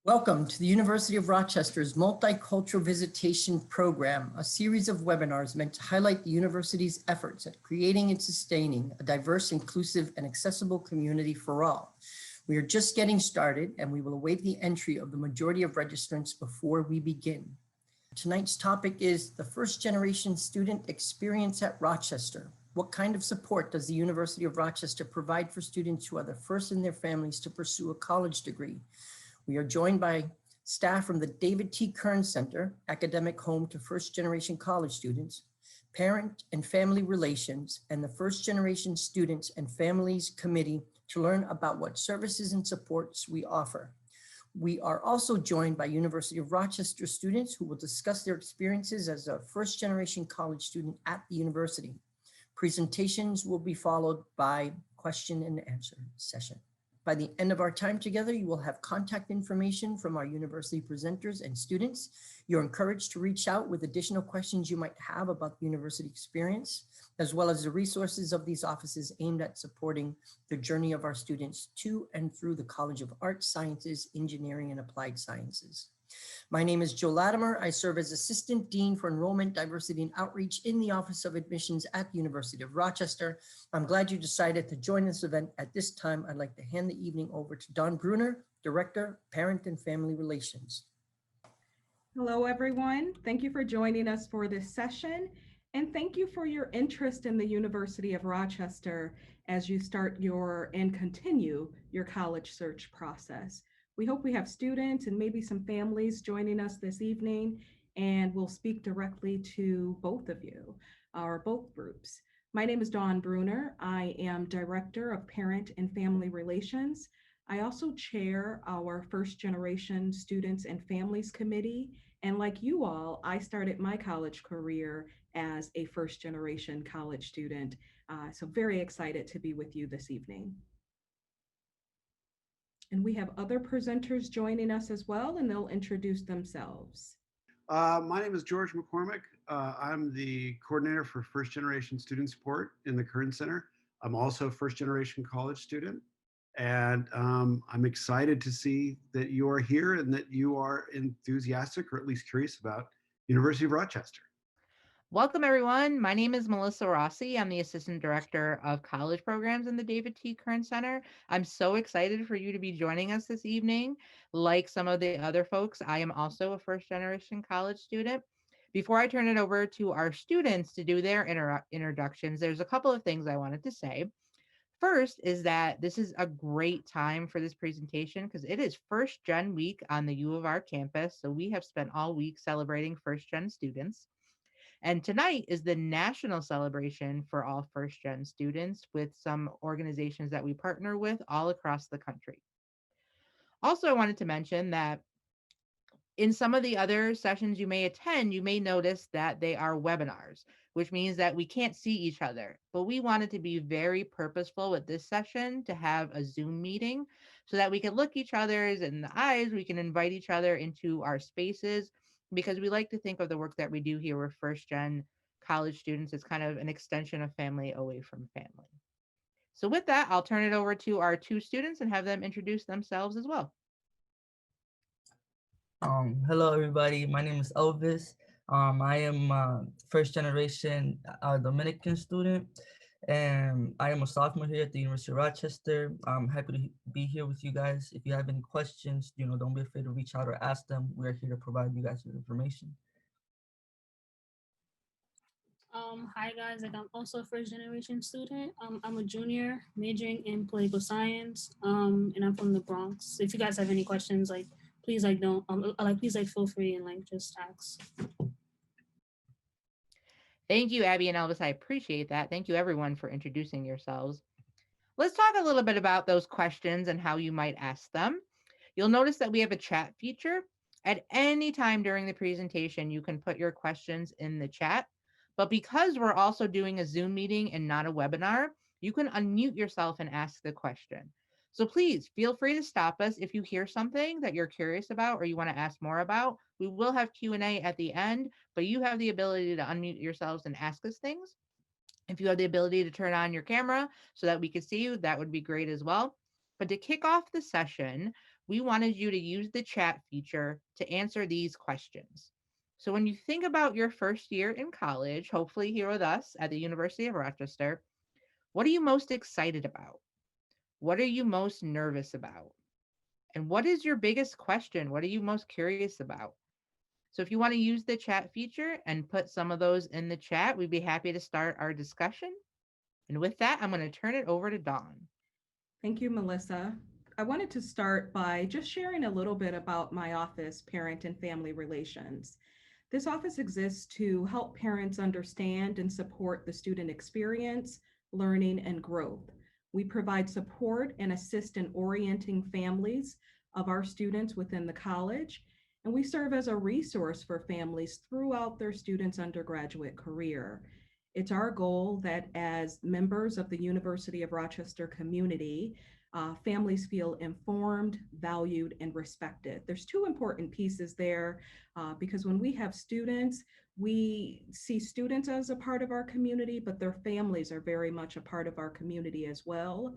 Welcome to the University of Rochester's Multicultural Visitation Program, a series of webinars meant to highlight the university's efforts at creating and sustaining a diverse, inclusive, and accessible community for all. We are just getting started, and we will await the entry of the majority of registrants before we begin. Tonight's topic is the first generation student experience at Rochester. What kind of support does the University of Rochester provide for students who are the first in their families to pursue a college degree? We are joined by staff from the David T. Kern Center, academic home to first generation college students, parent and family relations, and the first generation students and families committee to learn about what services and supports we offer. We are also joined by University of Rochester students who will discuss their experiences as a first generation college student at the university. Presentations will be followed by question and answer session. By the end of our time together, you will have contact information from our university presenters and students. You're encouraged to reach out with additional questions you might have about the university experience, as well as the resources of these offices aimed at supporting the journey of our students to and through the College of Arts, Sciences, Engineering, and Applied Sciences. My name is Joe Latimer. I serve as Assistant Dean for Enrollment, Diversity, and Outreach in the Office of Admissions at the University of Rochester. I'm glad you decided to join this event. At this time, I'd like to hand the evening over to Don Bruner, Director, Parent and Family Relations. Hello, everyone. Thank you for joining us for this session. And thank you for your interest in the University of Rochester as you start and continue your college search process. We hope we have students and maybe some families joining us this evening, and we'll speak directly to both of you, or both groups. My name is Dawn Bruner. I am Director of Parent and Family Relations. I also chair our First Generation Students and Families Committee. And like you all, I started my college career as a first generation college student. So very excited to be with you this evening. And we have other presenters joining us as well, and they'll introduce themselves. My name is George McCormick. I'm the coordinator for first generation student support in the Kern Center. I'm also a first generation college student. And I'm excited to see that you are here and that you are enthusiastic or at least curious about University of Rochester. Welcome, everyone. My name is Melissa Rossi. I'm the Assistant Director of College Programs in the David T. Kern Center. I'm so excited for you to be joining us this evening. Like some of the other folks, I am also a first-generation college student. Before I turn it over to our students to do their introductions, there's a couple of things I wanted to say. First is that this is a great time for this presentation because it is First Gen Week on the U of R campus. So we have spent all week celebrating First Gen students. And tonight is the national celebration for all first gen students with some organizations that we partner with all across the country. Also, I wanted to mention that in some of the other sessions you may attend, you may notice that they are webinars, which means that we can't see each other. But we wanted to be very purposeful with this session to have a Zoom meeting so that we can look each other's in the eyes, we can invite each other into our spaces, because we like to think of the work that we do here with first gen college students as kind of an extension of family away from family. So with that, I'll turn it over to our two students and have them introduce themselves as well. Hello, everybody. My name is Elvis. I am a first generation Dominican student, and I am a sophomore here at the University of Rochester. I'm happy to be here with you guys. If you have any questions, don't be afraid to reach out or ask them. We're here to provide you guys with information. Hi guys, I'm also a first generation student. I'm a junior majoring in political science, and I'm from the Bronx. If you guys have any questions, please feel free and just ask. Thank you, Abby and Elvis. I appreciate that. Thank you, everyone, for introducing yourselves. Let's talk a little bit about those questions and how you might ask them. You'll notice that we have a chat feature. At any time during the presentation, you can put your questions in the chat. But because we're also doing a Zoom meeting and not a webinar, you can unmute yourself and ask the question. So please feel free to stop us if you hear something that you're curious about or you want to ask more about. We will have Q&A at the end, but you have the ability to unmute yourselves and ask us things. If you have the ability to turn on your camera so that we can see you, that would be great as well. But to kick off the session, we wanted you to use the chat feature to answer these questions. So when you think about your first year in college, hopefully here with us at the University of Rochester, what are you most excited about? What are you most nervous about? And what is your biggest question? What are you most curious about? So if you want to use the chat feature and put some of those in the chat, we'd be happy to start our discussion. And with that, I'm going to turn it over to Dawn. Thank you, Melissa. I wanted to start by just sharing a little bit about my office, Parent and Family Relations. This office exists to help parents understand and support the student experience, learning, and growth. We provide support and assist in orienting families of our students within the college, and we serve as a resource for families throughout their students' undergraduate career. It's our goal that as members of the University of Rochester community, families feel informed, valued, and respected. There's two important pieces there because when we have students, we see students as a part of our community, but their families are very much a part of our community as well.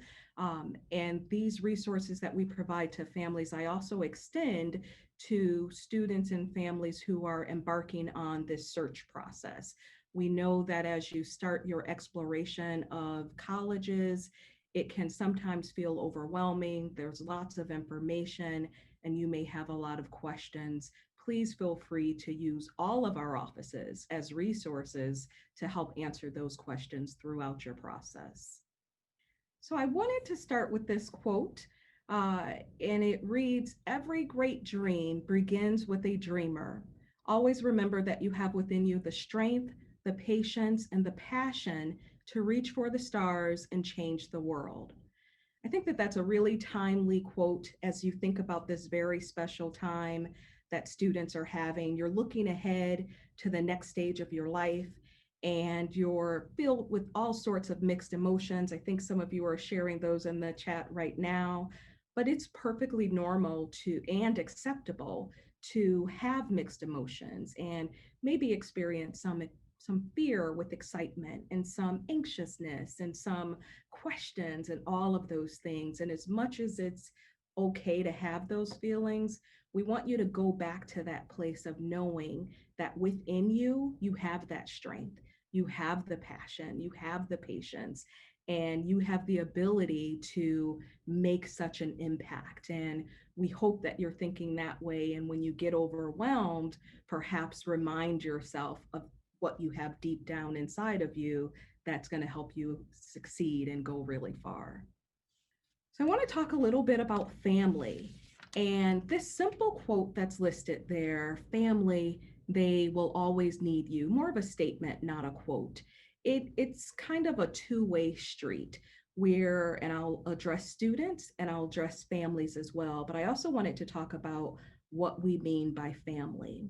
And these resources that we provide to families, I also extend to students and families who are embarking on this search process. We know that as you start your exploration of colleges, it can sometimes feel overwhelming. There's lots of information, and you may have a lot of questions. Please feel free to use all of our offices as resources to help answer those questions throughout your process. So I wanted to start with this quote, and it reads, "Every great dream begins with a dreamer. Always remember that you have within you the strength, the patience, and the passion to reach for the stars and change the world." I think that that's a really timely quote as you think about this very special time that students are having. You're looking ahead to the next stage of your life, and you're filled with all sorts of mixed emotions. I think some of you are sharing those in the chat right now, but it's perfectly normal to and acceptable to have mixed emotions and maybe experience some fear with excitement and some anxiousness and some questions and all of those things. And as much as it's okay to have those feelings, we want you to go back to that place of knowing that within you, you have that strength, you have the passion, you have the patience, and you have the ability to make such an impact. And we hope that you're thinking that way. And when you get overwhelmed, perhaps remind yourself of what you have deep down inside of you that's going to help you succeed and go really far. So I want to talk a little bit about family. And this simple quote that's listed there, family, they will always need you, more of a statement, not a quote. It's kind of a two-way street where, and I'll address students and I'll address families as well, but I also wanted to talk about what we mean by family.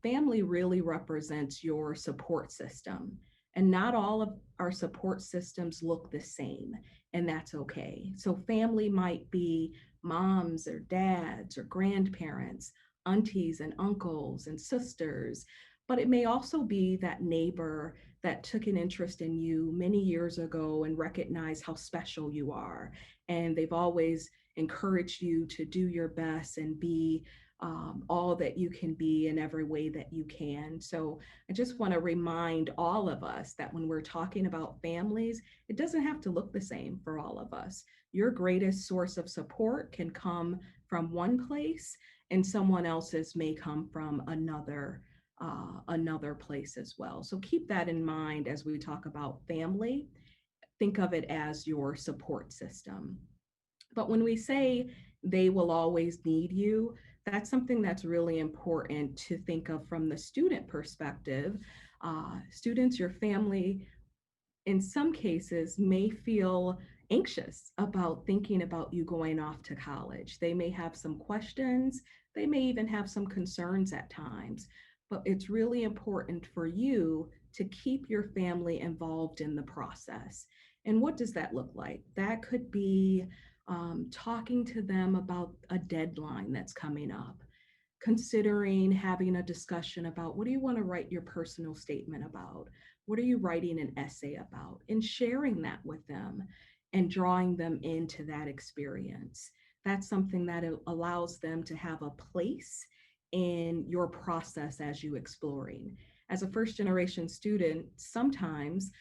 Family really represents your support system. And not all of our support systems look the same, and that's okay. So, family might be moms or dads or grandparents, aunties and uncles and sisters, but it may also be that neighbor that took an interest in you many years ago and recognized how special you are. And they've always encouraged you to do your best and be all that you can be in every way that you can. So I just want to remind all of us that when we're talking about families, it doesn't have to look the same for all of us. Your greatest source of support can come from one place, and someone else's may come from another place as well. So keep that in mind as we talk about family. Think of it as your support system. But when we say they will always need you, that's something that's really important to think of from the student perspective. Students, your family, in some cases, may feel anxious about thinking about you going off to college. They may have some questions, they may even have some concerns at times, but it's really important for you to keep your family involved in the process. And what does that look like? That could be talking to them about a deadline that's coming up, considering having a discussion about what do you want to write your personal statement about? What are you writing an essay about? And sharing that with them and drawing them into that experience. That's something that allows them to have a place in your process as you exploring. As a first generation student, sometimes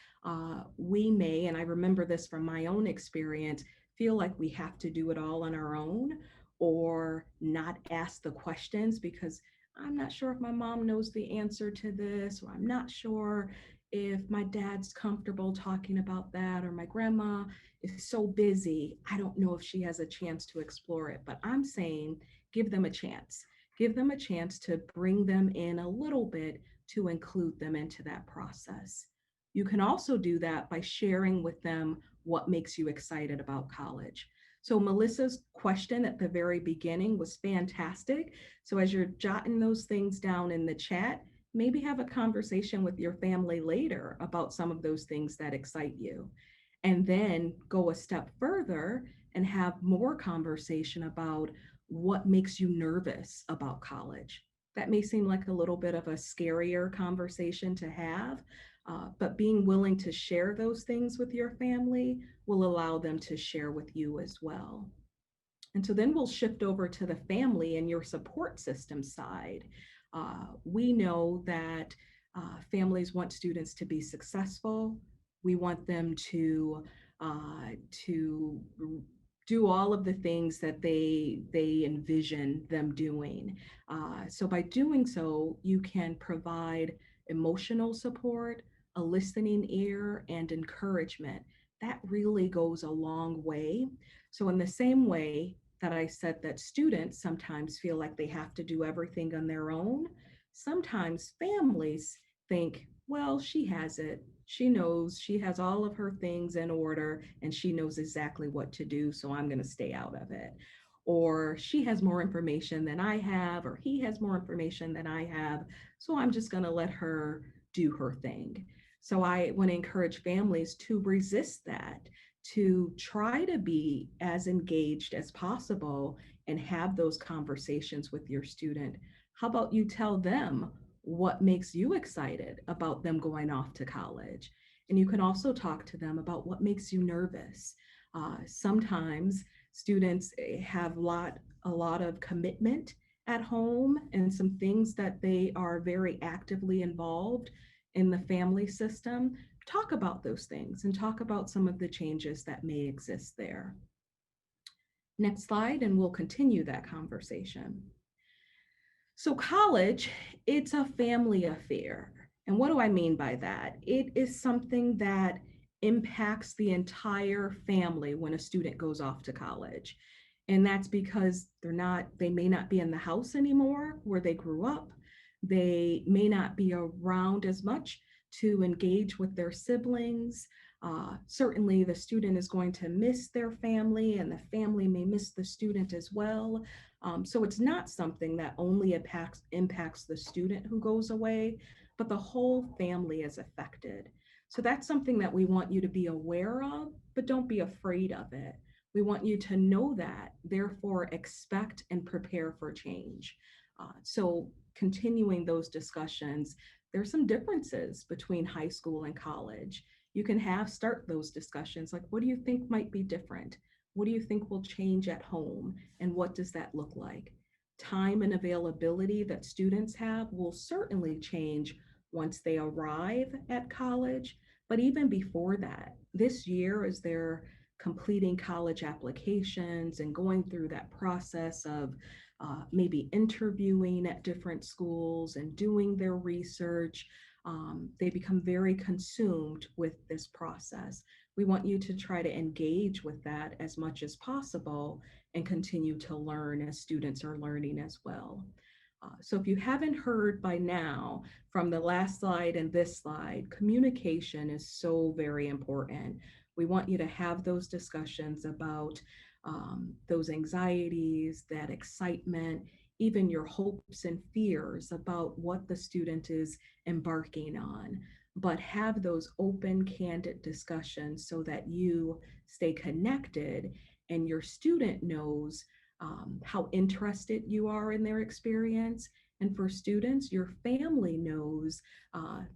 we may, and I remember this from my own experience, feel like we have to do it all on our own or not ask the questions because I'm not sure if my mom knows the answer to this, or I'm not sure if my dad's comfortable talking about that, or my grandma is so busy, I don't know if she has a chance to explore it. But I'm saying give them a chance. Give them a chance to bring them in a little bit to include them into that process. You can also do that by sharing with them what makes you excited about college. So Melissa's question at the very beginning was fantastic. So as you're jotting those things down in the chat, maybe have a conversation with your family later about some of those things that excite you. And then go a step further and have more conversation about what makes you nervous about college. That may seem like a little bit of a scarier conversation to have, but being willing to share those things with your family will allow them to share with you as well. And so then we'll shift over to the family and your support system side. We know that families want students to be successful. We want them to do all of the things that they envision them doing. So by doing so, you can provide emotional support, a listening ear, and encouragement. That really goes a long way. So in the same way that I said that students sometimes feel like they have to do everything on their own, sometimes families think, well, she has it. She knows, she has all of her things in order and she knows exactly what to do, so I'm going to stay out of it. Or she has more information than I have, or he has more information than I have, so I'm just going to let her do her thing. So I want to encourage families to resist that, to try to be as engaged as possible and have those conversations with your student. How about you tell them what makes you excited about them going off to college? And you can also talk to them about what makes you nervous. Sometimes students have a lot of commitment at home and some things that they are very actively involved in the family system. Talk about those things and talk about some of the changes that may exist there. Next slide, and we'll continue that conversation. So college, it's a family affair. And what do I mean by that? It is something that impacts the entire family when a student goes off to college. And that's because they may not be in the house anymore where they grew up. They may not be around as much to engage with their siblings. Certainly the student is going to miss their family and the family may miss the student as well. So it's not something that only impacts the student who goes away, but the whole family is affected. So that's something that we want you to be aware of, but don't be afraid of it. We want you to know that, therefore expect and prepare for change. So continuing those discussions, there's some differences between high school and college. You can start those discussions like, what do you think might be different? What do you think will change at home? And what does that look like? Time and availability that students have will certainly change once they arrive at college. But even before that, this year, as they're completing college applications and going through that process of maybe interviewing at different schools and doing their research, they become very consumed with this process. We want you to try to engage with that as much as possible and continue to learn as students are learning as well. So if you haven't heard by now from the last slide and this slide, communication is so very important. We want you to have those discussions about those anxieties, that excitement, even your hopes and fears about what the student is embarking on. But have those open, candid discussions so that you stay connected and your student knows how interested you are in their experience. And for students, your family knows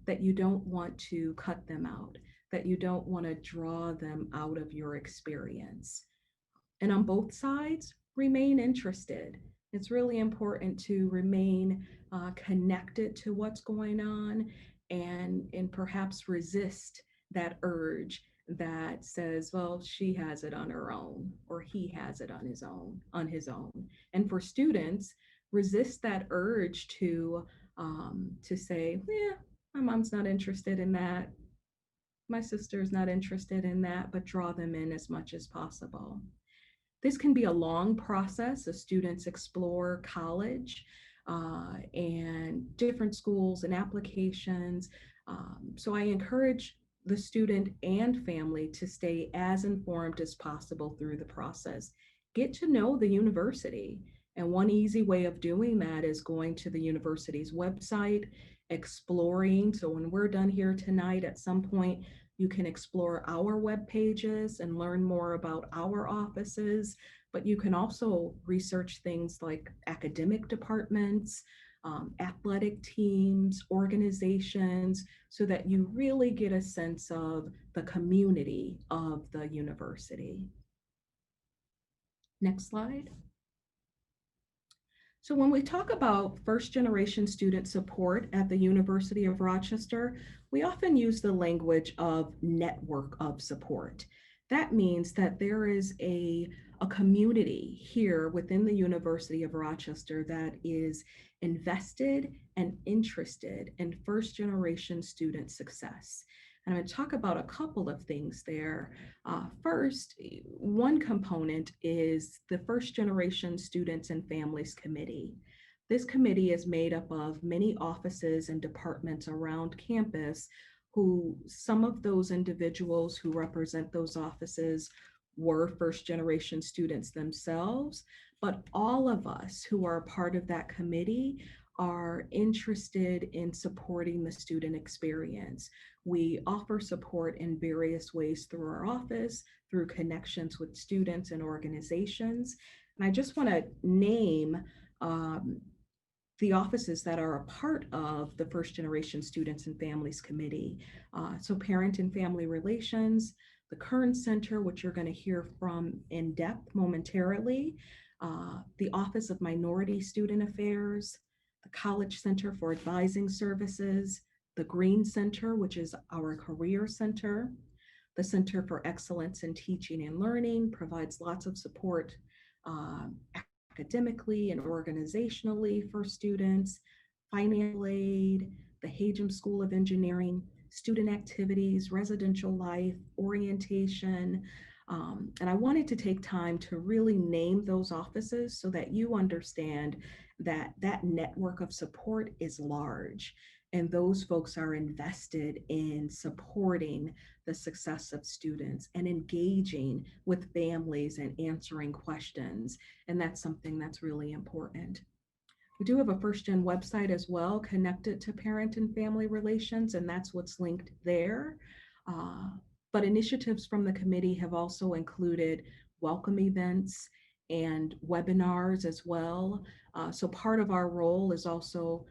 that you don't want to cut them out, that you don't want to draw them out of your experience. And on both sides, remain interested. It's really important to remain connected to what's going on, and perhaps resist that urge that says, well, she has it on her own, or he has it on his own. And for students, resist that urge to say, yeah, my mom's not interested in that, my sister's not interested in that, but draw them in as much as possible. This can be a long process as students explore college and different schools and applications. So I encourage the student and family to stay as informed as possible through the process. Get to know the university. And one easy way of doing that is going to the university's website, exploring. So when we're done here tonight, at some point, you can explore our web pages and learn more about our offices, but you can also research things like academic departments, athletic teams, organizations, so that you really get a sense of the community of the university. Next slide. So when we talk about first generation student support at the University of Rochester, we often use the language of network of support. That means that there is a community here within the University of Rochester that is invested and interested in first generation student success. And I'm going to talk about a couple of things there. First, one component is the First Generation Students and Families Committee. This committee is made up of many offices and departments around campus, who some of those individuals who represent those offices were first generation students themselves, but all of us who are a part of that committee are interested in supporting the student experience. We offer support in various ways through our office, through connections with students and organizations. And I just want to name the offices that are a part of the First Generation Students and Families Committee. So Parent and Family Relations, the Kern Center, which you're going to hear from in depth momentarily, the Office of Minority Student Affairs, the College Center for Advising Services, the Green Center, which is our career center. The Center for Excellence in Teaching and Learning provides lots of support academically and organizationally for students. Financial aid, the Hagem School of Engineering, student activities, residential life, orientation. And I wanted to take time to really name those offices so that you understand that that network of support is large. And those folks are invested in supporting the success of students and engaging with families and answering questions. And that's something that's really important. We do have a First Gen website as well, connected to Parent and Family Relations, and that's what's linked there. But initiatives from the committee have also included welcome events and webinars as well. So part of our role is also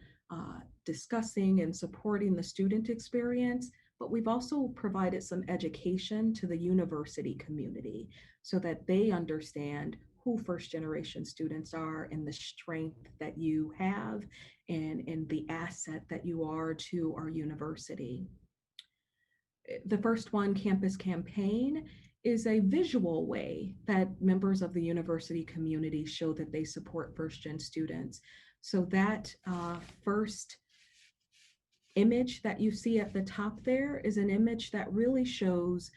discussing and supporting the student experience, but we've also provided some education to the university community so that they understand who first generation students are and the strength that you have and the asset that you are to our university. The first one, Campus Campaign, is a visual way that members of the university community show that they support first gen students. So that first image that you see at the top there is an image that really shows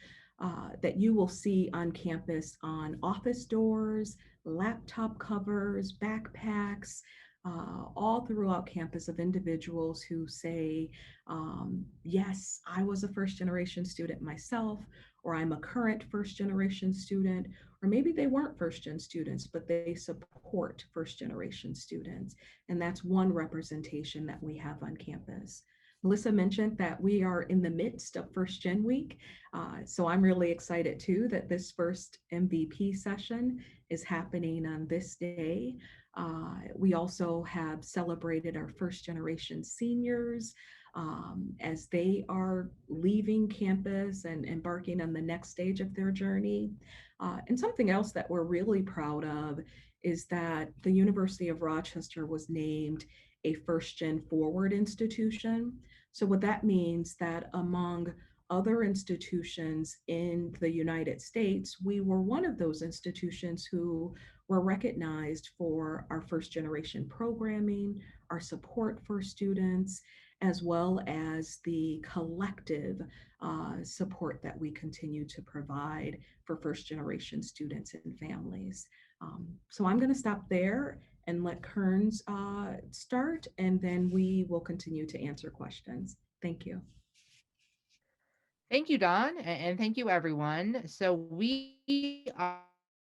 that you will see on campus on office doors, laptop covers, backpacks, all throughout campus, of individuals who say, yes, I was a first generation student myself, or I'm a current first generation student, or maybe they weren't first gen students, but they support first generation students. And that's one representation that we have on campus. Melissa mentioned that we are in the midst of First Gen Week. So I'm really excited too that this first MVP session is happening on this day. We also have celebrated our first generation seniors as they are leaving campus and embarking on the next stage of their journey. And something else that we're really proud of is that the University of Rochester was named a first gen forward institution. So what that means that among other institutions in the United States, we were one of those institutions who were recognized for our first generation programming, our support for students, as well as the collective support that we continue to provide for first generation students and families. So I'm going to stop there and let Kearns start, and then we will continue to answer questions. Thank you. Thank you, Don, and thank you, everyone. So we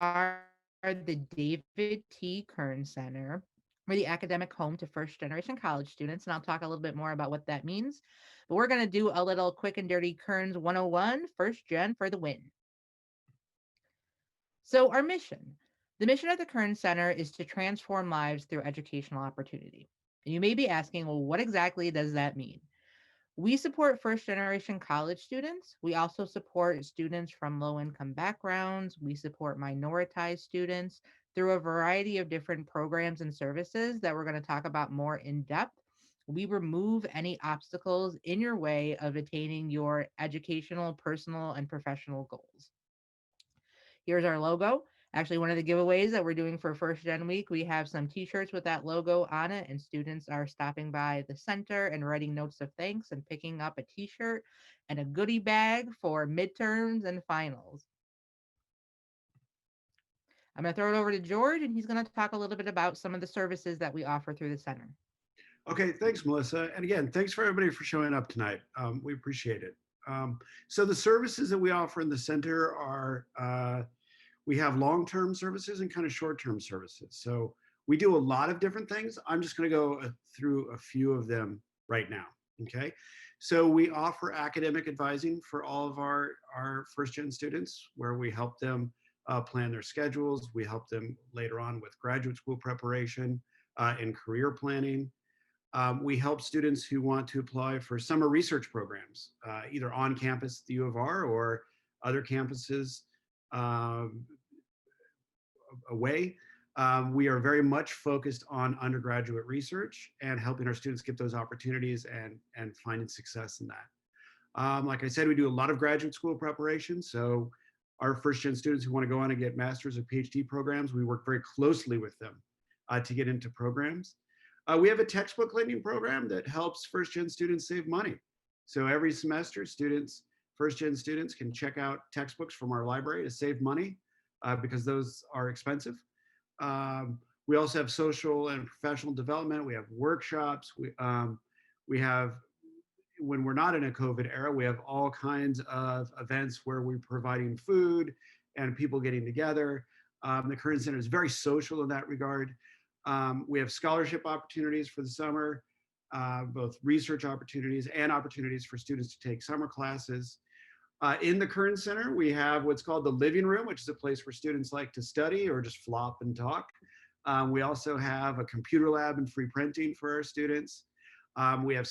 are the David T. Kern Center. We're the academic home to first generation college students, and I'll talk a little bit more about what that means. But we're going to do a little quick and dirty Kearns 101, first gen for the win. So our mission, the mission of the Kern Center is to transform lives through educational opportunity. And you may be asking, well, what exactly does that mean? We support first generation college students. We also support students from low income backgrounds. We support minoritized students through a variety of different programs and services that we're going to talk about more in depth. We remove any obstacles in your way of attaining your educational, personal, and professional goals. Here's our logo. Actually, one of the giveaways that we're doing for First Gen Week, we have some t-shirts with that logo on it, and students are stopping by the center and writing notes of thanks and picking up a t-shirt and a goodie bag for midterms and finals. I'm going to throw it over to George, and he's going to talk a little bit about some of the services that we offer through the center. Okay, thanks, Melissa. And again, thanks for everybody for showing up tonight. We appreciate it. So the services that we offer in the center are, we have long-term services and kind of short-term services. So we do a lot of different things. I'm just going to go through a few of them right now. Okay. So we offer academic advising for all of our first-gen students, where we help them plan their schedules. We help them later on with graduate school preparation and career planning. We help students who want to apply for summer research programs, either on campus at the U of R or other campuses away. We are very much focused on undergraduate research and helping our students get those opportunities and finding success in that. Like I said, we do a lot of graduate school preparation. So our first gen students who want to go on and get master's or PhD programs, we work very closely with them to get into programs. We have a textbook lending program that helps first gen students save money. So every semester, first gen students can check out textbooks from our library to save money because those are expensive. We also have social and professional development. We have workshops. We have, when we're not in a COVID era, we have all kinds of events where we're providing food and people getting together. The Kern Center is very social in that regard. We have scholarship opportunities for the summer, both research opportunities and opportunities for students to take summer classes. In the Kern Center, we have what's called the living room, which is a place where students like to study or just flop and talk. We also have a computer lab and free printing for our students. We have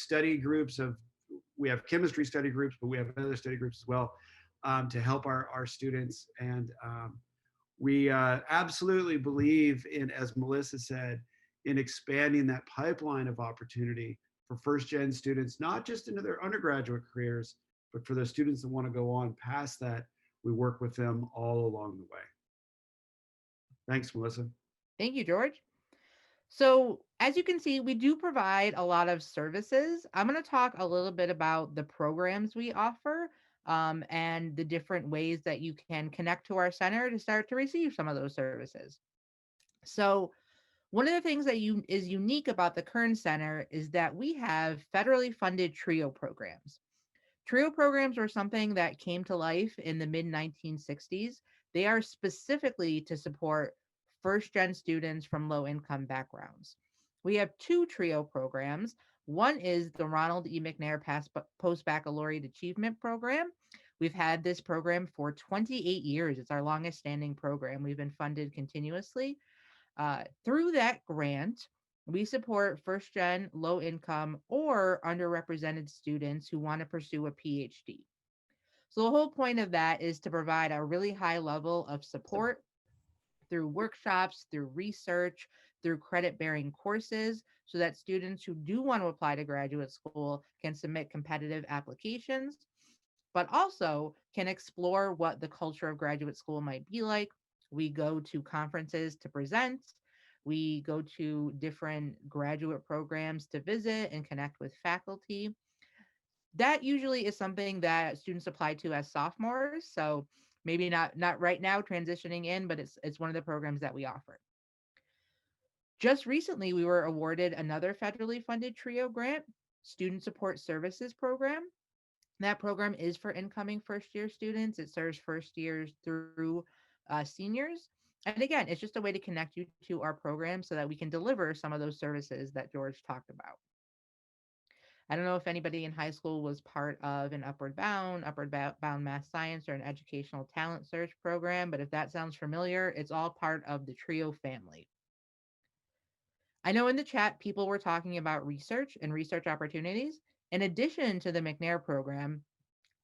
we have chemistry study groups, but we have other study groups as well to help our students. And we absolutely believe in, as Melissa said, in expanding that pipeline of opportunity for first gen students, not just into their undergraduate careers, but for those students that want to go on past that. We work with them all along the way. Thanks, Melissa. Thank you, George. So as you can see, we do provide a lot of services. I'm going to talk a little bit about the programs we offer and the different ways that you can connect to our center to start to receive some of those services. So one of the things that is unique about the Kern Center is that we have federally funded TRIO programs. TRIO programs were something that came to life in the mid-1960s. They are specifically to support first-gen students from low-income backgrounds. We have two TRIO programs. One is the Ronald E. Mcnair Post-Baccalaureate Achievement Program. We've had this program for 28 years. It's our longest standing program. We've been funded continuously. Through that grant, we support first gen, low income, or underrepresented students who want to pursue a PhD. So the whole point of that is to provide a really high level of support through workshops, through research, through credit-bearing courses, so that students who do want to apply to graduate school can submit competitive applications, but also can explore what the culture of graduate school might be like. We go to conferences to present. We go to different graduate programs to visit and connect with faculty. That usually is something that students apply to as sophomores. So maybe not right now transitioning in, but it's one of the programs that we offer. Just recently, we were awarded another federally funded TRIO grant, Student Support Services Program. That program is for incoming first year students. It serves first years through seniors. And again, it's just a way to connect you to our program so that we can deliver some of those services that George talked about. I don't know if anybody in high school was part of an Upward Bound Math Science, or an educational talent search program, but if that sounds familiar, it's all part of the TRIO family. I know in the chat, people were talking about research and research opportunities. In addition to the Mcnair program,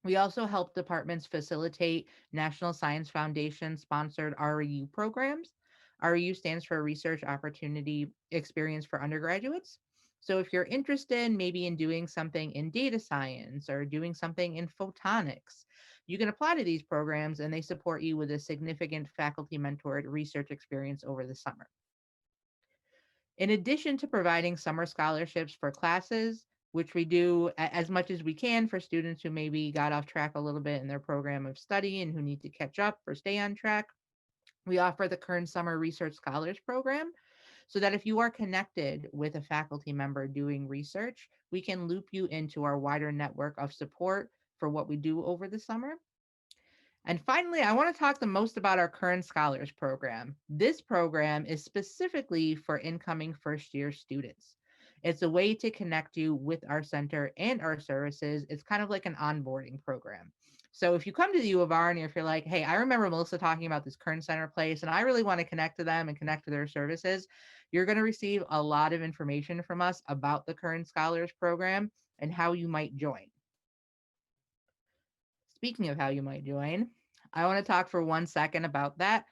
we also help departments facilitate National Science Foundation sponsored REU programs. REU stands for Research Opportunity Experience for Undergraduates. So if you're interested maybe in doing something in data science or doing something in photonics, you can apply to these programs and they support you with a significant faculty mentored research experience over the summer. In addition to providing summer scholarships for classes, which we do as much as we can for students who maybe got off track a little bit in their program of study and who need to catch up or stay on track, we offer the Kern Summer Research Scholars Program, so that if you are connected with a faculty member doing research, we can loop you into our wider network of support for what we do over the summer. And finally, I want to talk the most about our Kern Scholars Program. This program is specifically for incoming first year students. It's a way to connect you with our center and our services. It's kind of like an onboarding program. So if you come to the U of R and if you're like, hey, I remember Melissa talking about this Kern Center place and I really want to connect to them and connect to their services, you're going to receive a lot of information from us about the Kern Scholars Program and how you might join. Speaking of how you might join, I want to talk for 1 second about that.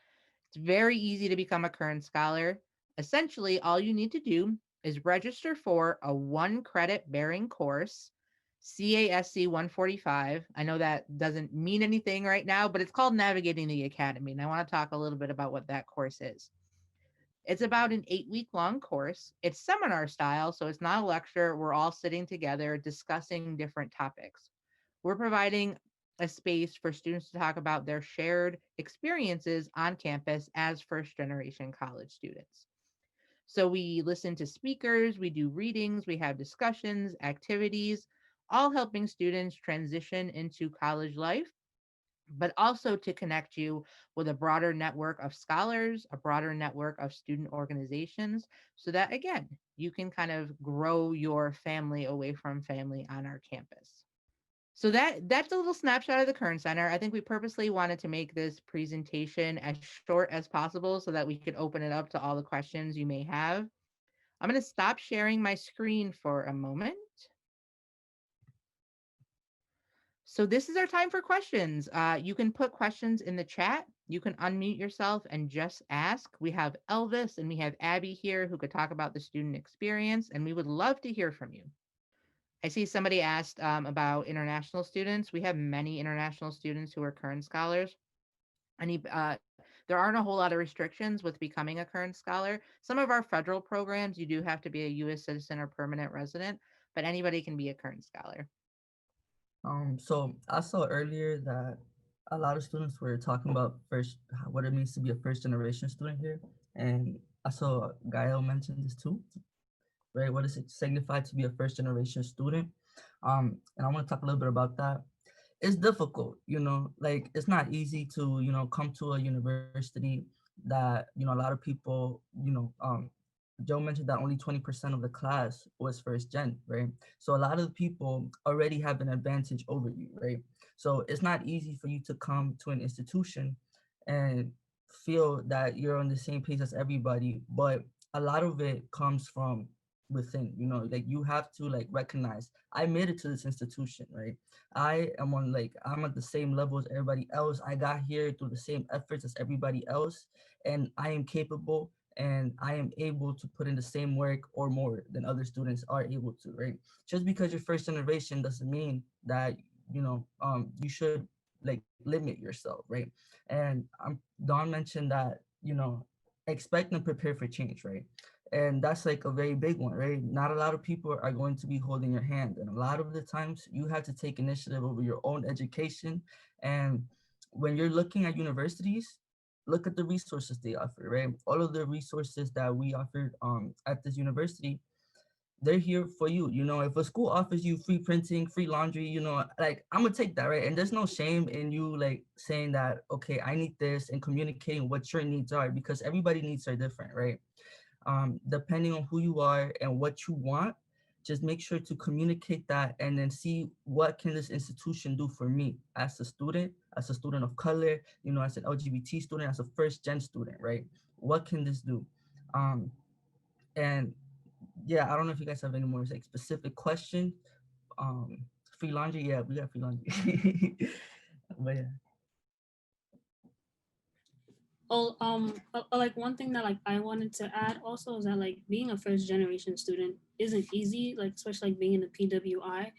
It's very easy to become a Kern Scholar. Essentially, all you need to do is register for a 1 credit bearing course, CASC 145. I know that doesn't mean anything right now, but it's called Navigating the Academy. And I want to talk a little bit about what that course is. It's about an 8-week long course. It's seminar style, so it's not a lecture. We're all sitting together discussing different topics. We're providing a space for students to talk about their shared experiences on campus as first generation college students. So we listen to speakers, we do readings, we have discussions, activities, all helping students transition into college life, but also to connect you with a broader network of scholars, a broader network of student organizations, so that again, you can kind of grow your family away from family on our campus. So that's a little snapshot of the Kern Center. I think we purposely wanted to make this presentation as short as possible so that we could open it up to all the questions you may have. I'm going to stop sharing my screen for a moment. So this is our time for questions. You can put questions in the chat. You can unmute yourself and just ask. We have Elvis and we have Abby here who could talk about the student experience, and we would love to hear from you. I see somebody asked about international students. We have many international students who are Kern Scholars. There aren't a whole lot of restrictions with becoming a Kern Scholar. Some of our federal programs, you do have to be a U.S. citizen or permanent resident, but anybody can be a Kern Scholar. So I saw earlier that a lot of students were talking about what it means to be a first generation student here, and I saw Gael mention this too, right? What does it signify to be a first generation student? And I want to talk a little bit about that. It's difficult, like it's not easy to, come to a university that, a lot of people, Joe mentioned that only 20% of the class was first gen, right? So a lot of people already have an advantage over you, right? So it's not easy for you to come to an institution and feel that you're on the same pace as everybody, but a lot of it comes from within, you know, like you have to like recognize I made it to this institution, right? I'm at the same level as everybody else. I got here through the same efforts as everybody else, and I am capable and I am able to put in the same work or more than other students are able to, right? Just because you're first generation doesn't mean that, you should like limit yourself, right? And Don mentioned that, expect and prepare for change, right? And that's like a very big one, right? Not a lot of people are going to be holding your hand, and a lot of the times you have to take initiative over your own education. And when you're looking at universities, look at the resources they offer, right? All of the resources that we offered at this university, they're here for you. You know, if a school offers you free printing, free laundry, like I'm gonna take that, right? And there's no shame in you like saying that, okay, I need this, and communicating what your needs are, because everybody needs are different, right? Depending on who you are and what you want, just make sure to communicate that, and then see what can this institution do for me as a student of color, as an LGBT student, as a first gen student, right? What can this do? And yeah, I don't know if you guys have any more like specific questions. Um, Free laundry, yeah, we got free laundry. But yeah. Oh, like one thing that like I wanted to add also is that like being a first generation student isn't easy, like especially like being in the PWI.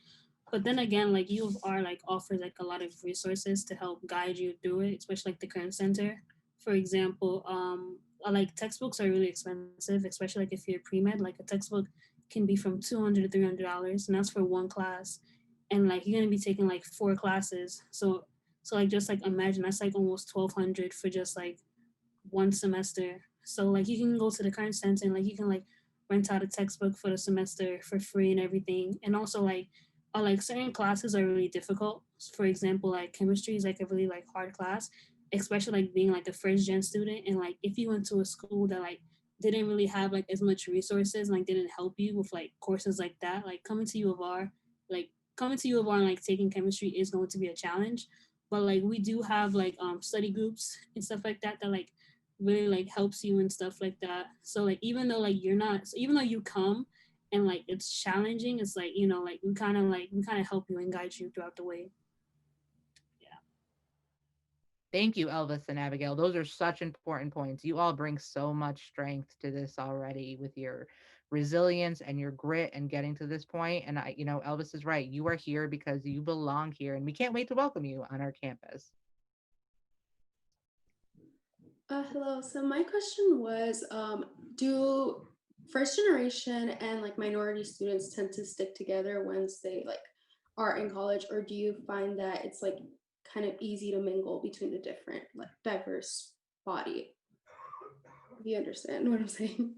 But then again, like U of R like offers like a lot of resources to help guide you through it, especially like the Kern Center. For example, like textbooks are really expensive, especially like if you're pre-med. Like a textbook can be from $200 to $300, and that's for one class. And like you're gonna be taking like 4 classes, so like just like imagine that's like almost 1,200 for just like one semester. So like you can go to the current center and like you can like rent out a textbook for the semester for free and everything. And also like certain classes are really difficult. For example, like chemistry is like a really like hard class, especially like being like a first gen student. And like if you went to a school that like didn't really have like as much resources and like didn't help you with like courses like that, like like coming to U of R and like taking chemistry is going to be a challenge. But like we do have like study groups and stuff like that that like really like helps you and stuff like that. So like even though like you're not, so even though you come and like it's challenging, it's like, like we kind of help you and guide you throughout the way. Yeah. Thank you, Elvis and Abigail. Those are such important points. You all bring so much strength to this already with your resilience and your grit and getting to this point. And Elvis is right. You are here because you belong here, and we can't wait to welcome you on our campus. Hello. So my question was, do first generation and like minority students tend to stick together once they like are in college, or do you find that it's like kind of easy to mingle between the different like diverse body? Do you understand what I'm saying?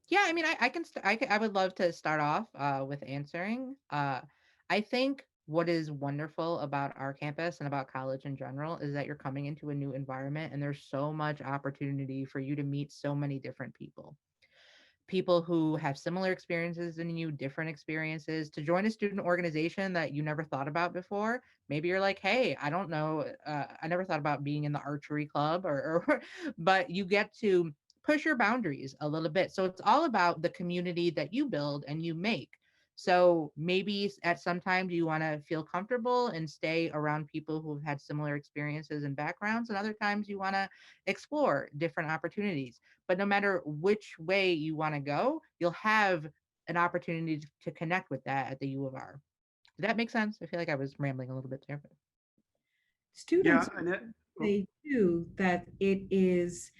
Yeah, I mean, I would love to start off with answering. I think what is wonderful about our campus and about college in general is that you're coming into a new environment, and there's so much opportunity for you to meet so many different people. People who have similar experiences than you, different experiences, to join a student organization that you never thought about before. Maybe you're like, hey, I don't know, I never thought about being in the archery club, or but you get to push your boundaries a little bit. So it's all about the community that you build and you make. So maybe at some times you want to feel comfortable and stay around people who've had similar experiences and backgrounds, and other times you want to explore different opportunities. But no matter which way you want to go, you'll have an opportunity to connect with that at the U of R. Does that make sense? I feel like I was rambling a little bit there. Students Yeah, Annette. Oh, say too that it is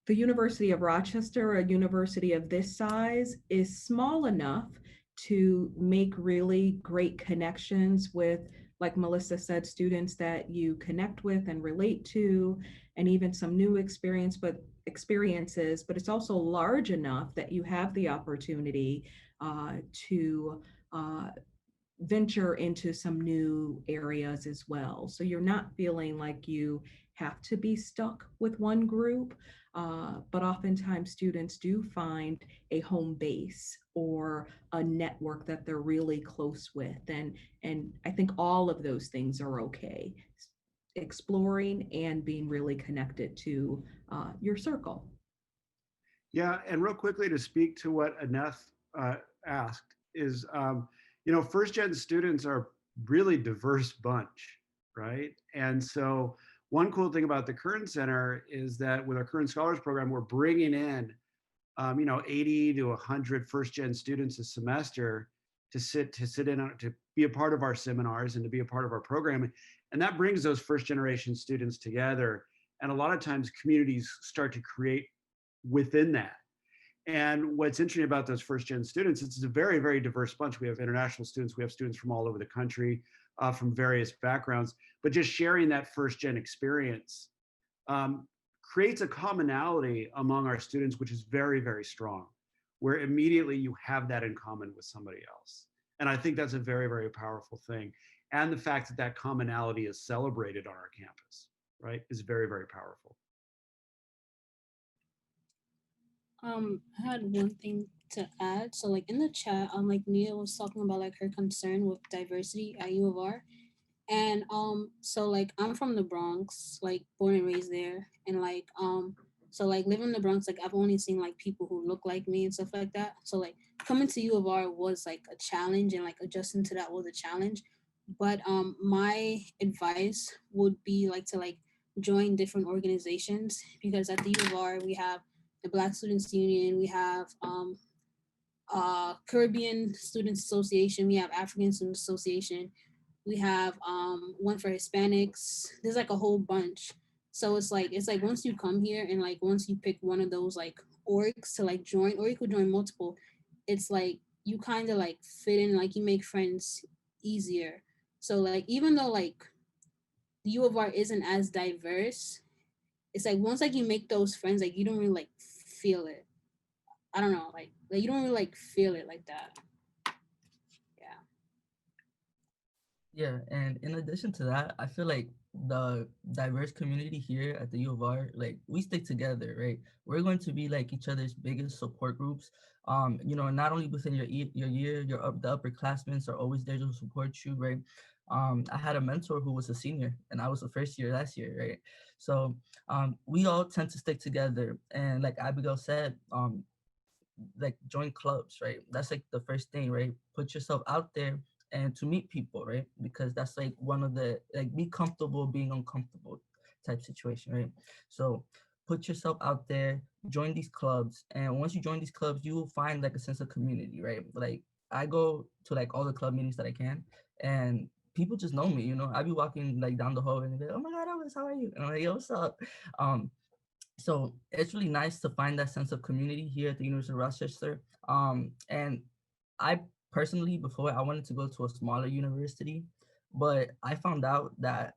the University of Rochester, a university of this size, is small enough to make really great connections with, like Melissa said, students that you connect with and relate to, and even some new experiences, but it's also large enough that you have the opportunity to venture into some new areas as well. So you're not feeling like you have to be stuck with one group, but oftentimes students do find a home base or a network that they're really close with. And I think all of those things are okay. Exploring and being really connected to your circle. Yeah, and real quickly to speak to what Aneth asked is, first gen students are really diverse bunch, right? And so one cool thing about the Kern Center is that with our Kern Scholars Program, we're bringing in 80 to 100 first gen students a semester to sit in to be a part of our seminars and to be a part of our programming. And that brings those first generation students together. And a lot of times communities start to create within that. And what's interesting about those first gen students, it's a very, very diverse bunch. We have international students, we have students from all over the country, from various backgrounds, but just sharing that first gen experience um, creates a commonality among our students, which is very, very strong, where immediately you have that in common with somebody else. And I think that's a very, very powerful thing. And the fact that that commonality is celebrated on our campus, right, is very, very powerful. I had one thing to add. So like in the chat, like Nia was talking about like her concern with diversity at U of R. And so like I'm from the Bronx, like born and raised there. And like so like living in the Bronx, like I've only seen like people who look like me and stuff like that. So like coming to U of R was like a challenge, and like adjusting to that was a challenge. But my advice would be like to like join different organizations, because at the U of R we have the Black Students Union, we have Caribbean Students Association, we have African Students Association, we have one for Hispanics. There's like a whole bunch. So it's like once you come here and like once you pick one of those like orgs to like join, or you could join multiple, it's like you kind of like fit in, like you make friends easier. So like even though like the U of R isn't as diverse, it's like once like you make those friends, like you don't really like feel it. I don't know, like you don't really like feel it like that. Yeah. Yeah, and in addition to that, I feel like the diverse community here at the U of R, like we stick together, right? We're going to be like each other's biggest support groups. Not only within your year, the upperclassmen are always there to support you, right? I had a mentor who was a senior, and I was a first year last year, right? So we all tend to stick together, and like Abigail said, like join clubs, right? That's like the first thing, right? Put yourself out there and to meet people, right? Because that's like one of the like be comfortable being uncomfortable type situation, right? So put yourself out there, join these clubs, and once you join these clubs, you will find like a sense of community, right? Like I go to like all the club meetings that I can, and people just know me, I be walking like down the hall and they're like, oh my god, Elvis, how are you? And I'm like, yo, what's up? So it's really nice to find that sense of community here at the University of Rochester. And I personally, before I wanted to go to a smaller university, but I found out that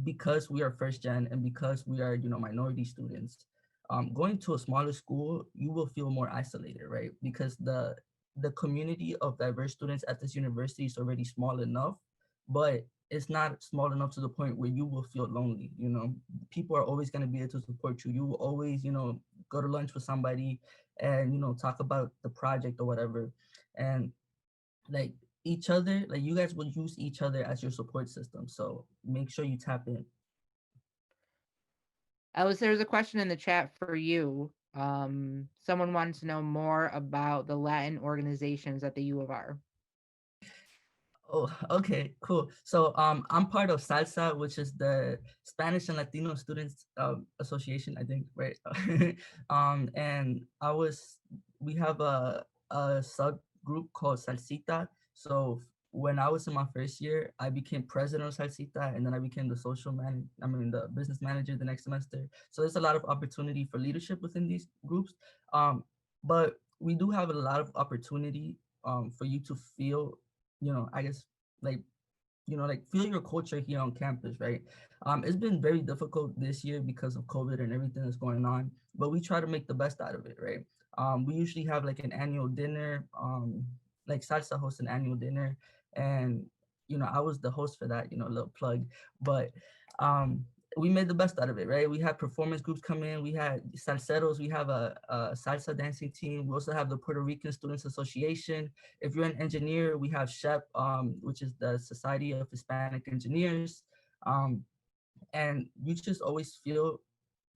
because we are first gen and because we are, minority students, going to a smaller school, you will feel more isolated, right? Because the community of diverse students at this university is already small enough, but it's not small enough to the point where you will feel lonely. People are always going to be there to support you. You will always, go to lunch with somebody and, talk about the project or whatever. And like each other, like you guys will use each other as your support system. So make sure you tap in. Ellis, there's a question in the chat for you. Someone wanted to know more about the Latin organizations at the U of R. Oh, okay, cool. So I'm part of SALSA, which is the Spanish and Latino Students Association, I think, right? And we have a subgroup called Salsita. So when I was in my first year, I became president of Salsita, and then I became the business manager the next semester. So there's a lot of opportunity for leadership within these groups. But we do have a lot of opportunity for you to feel, I guess like, like feel your culture here on campus, right? It's been very difficult this year because of COVID and everything that's going on, but we try to make the best out of it, right? We usually have like an annual dinner, like Salsa hosts an annual dinner, and I was the host for that, a little plug, but we made the best out of it, right? We had performance groups come in, we had salseros, we have a salsa dancing team, we also have the Puerto Rican Students Association. If you're an engineer, we have SHEP, which is the Society of Hispanic Engineers, and you just always feel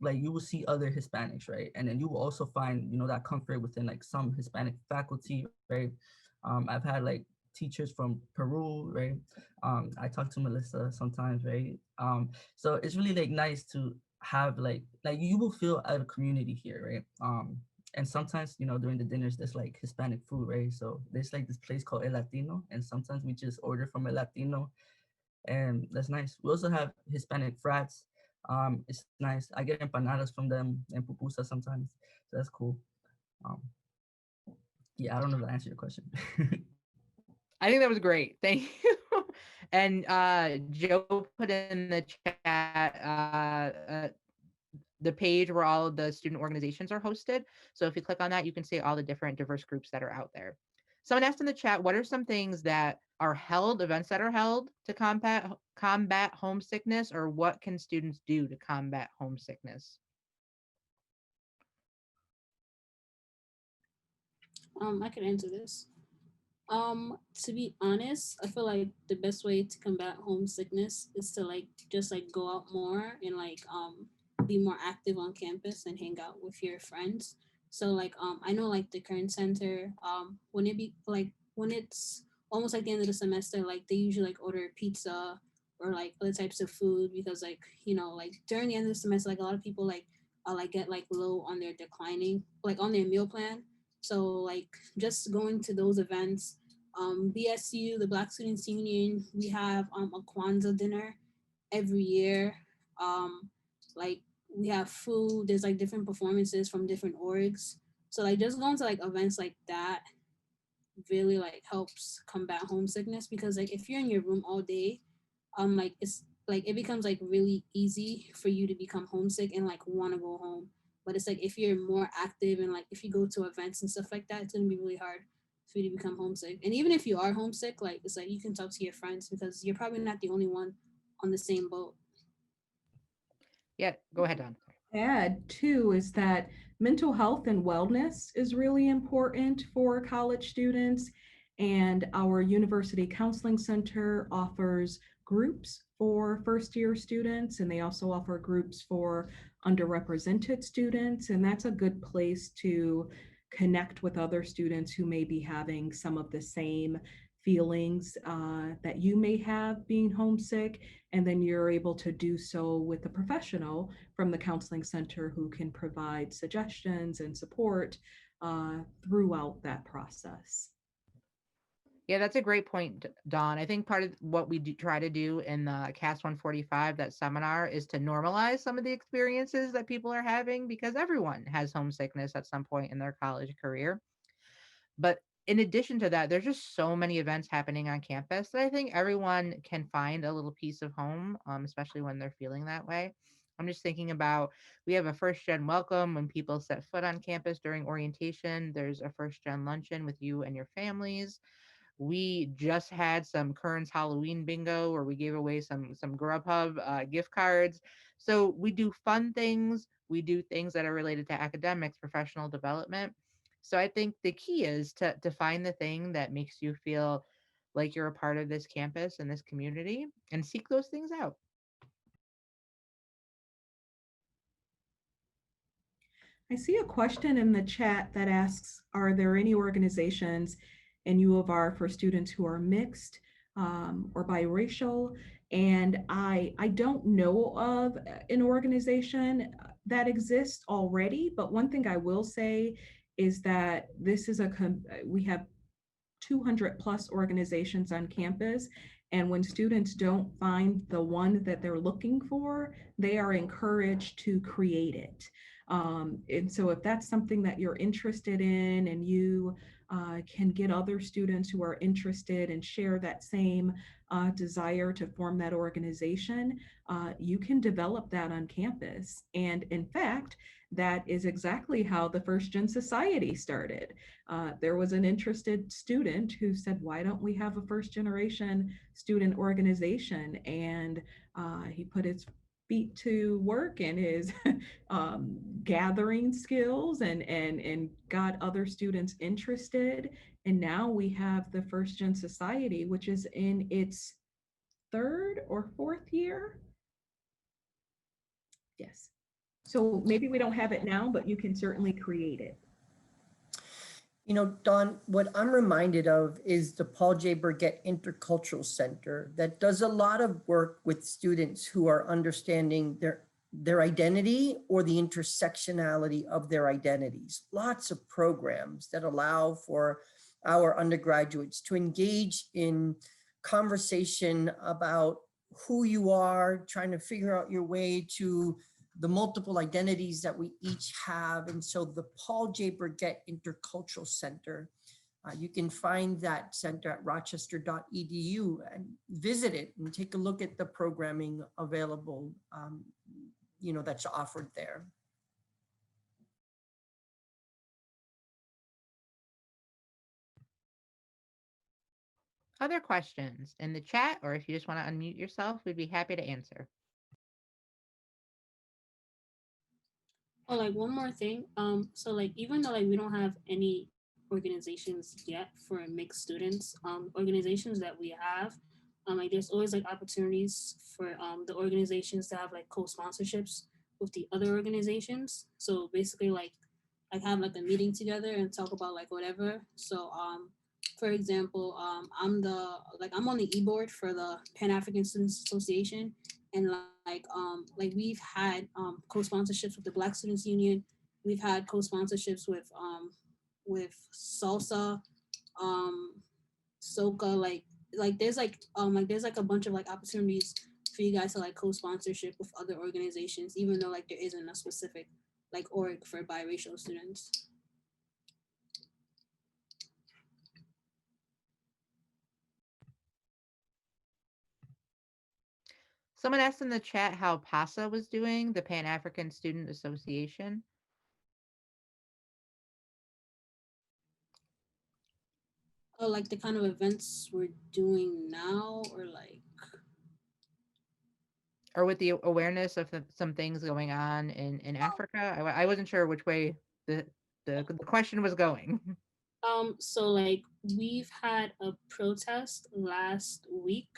like you will see other Hispanics, right? And then you will also find, you know, that comfort within like some Hispanic faculty, right? I've had like teachers from Peru, right? I talk to Melissa sometimes, right? So it's really like nice to have like you will feel at a community here, right? And sometimes, you know, during the dinners there's like Hispanic food, right? So there's like this place called El Latino, and sometimes we just order from El Latino, and that's nice. We also have Hispanic frats. It's nice. I get empanadas from them and pupusas sometimes. So that's cool. Um, yeah, I don't know if I answered your question. I think that was great. Thank you. And Joe put in the chat the page where all of the student organizations are hosted. So if you click on that, you can see all the different diverse groups that are out there. Someone asked in the chat, what are some things that are held, events that are held to combat homesickness, or what can students do to combat homesickness? I can answer this. To be honest, I feel like the best way to combat homesickness is to like just like go out more and like be more active on campus and hang out with your friends. So like I know like the Kern Center, when it be like when it's almost like the end of the semester, like they usually like order pizza or like other types of food because like, you know, like during the end of the semester, like a lot of people like get like low on their declining, like on their meal plan. So like just going to those events. BSU, the Black Students Union, we have a Kwanzaa dinner every year. Um, like we have food. There's like different performances from different orgs. So like just going to like events like that really like helps combat homesickness because like if you're in your room all day, like it's like it becomes like really easy for you to become homesick and like want to go home. But it's like if you're more active and like if you go to events and stuff like that, it's gonna be really hard for you to become homesick. And even if you are homesick, like it's like you can talk to your friends because you're probably not the only one on the same boat. Yeah, go ahead, Don. Add too is that mental health and wellness is really important for college students, and our University Counseling Center offers groups for first year students, and they also offer groups for underrepresented students, and that's a good place to connect with other students who may be having some of the same feelings that you may have being homesick, and then you're able to do so with a professional from the counseling center who can provide suggestions and support throughout that process. Yeah, that's a great point, Dawn. I think part of what we try to do in the CAS 145, that seminar, is to normalize some of the experiences that people are having because everyone has homesickness at some point in their college career. But in addition to that, there's just so many events happening on campus that I think everyone can find a little piece of home, especially when they're feeling that way. I'm just thinking about, we have a first gen welcome when people set foot on campus during orientation. There's a first gen luncheon with you and your families. We just had some Kern's Halloween bingo where we gave away some Grubhub gift cards. So we do fun things. We do things that are related to academics, professional development. So I think the key is to find the thing that makes you feel like you're a part of this campus and this community and seek those things out. I see a question in the chat that asks, are there any organizations in U of R for students who are mixed or biracial? And I don't know of an organization that exists already, but one thing I will say is that this is we have 200 plus organizations on campus. And when students don't find the one that they're looking for, they are encouraged to create it. And so if that's something that you're interested in and you can get other students who are interested and share that same desire to form that organization, you can develop that on campus. And in fact, that is exactly how the First Gen Society started. There was an interested student who said, why don't we have a first generation student organization? And he put his feet to work and his gathering skills and got other students interested. And now we have the First Gen Society, which is in its third or fourth year. Yes. So maybe we don't have it now, but you can certainly create it. You know, Dawn, what I'm reminded of is the Paul J. Burgett Intercultural Center that does a lot of work with students who are understanding their identity or the intersectionality of their identities. Lots of programs that allow for our undergraduates to engage in conversation about who you are, trying to figure out your way to the multiple identities that we each have. And so the Paul J. Burgett Intercultural Center, you can find that center at rochester.edu and visit it and take a look at the programming available, that's offered there. Other questions in the chat, or if you just want to unmute yourself, we'd be happy to answer. Oh, like one more thing. So like even though like we don't have any organizations yet for mixed students, organizations that we have, like there's always like opportunities for the organizations to have like co-sponsorships with the other organizations. So basically like have like a meeting together and talk about like whatever. So for example, I'm on the e-board for the Pan-African Students Association, and like we've had co-sponsorships with the Black Students Union. We've had co-sponsorships with salsa, soca, there's there's like a bunch of like opportunities for you guys to like co-sponsorship with other organizations, even though like there isn't a specific like org for biracial students. Someone asked in the chat how PASA was doing, the Pan-African Student Association. Oh, like the kind of events we're doing now, or like, or with the awareness of some things going on in Africa. I wasn't sure which way the question was going. So like we've had a protest last week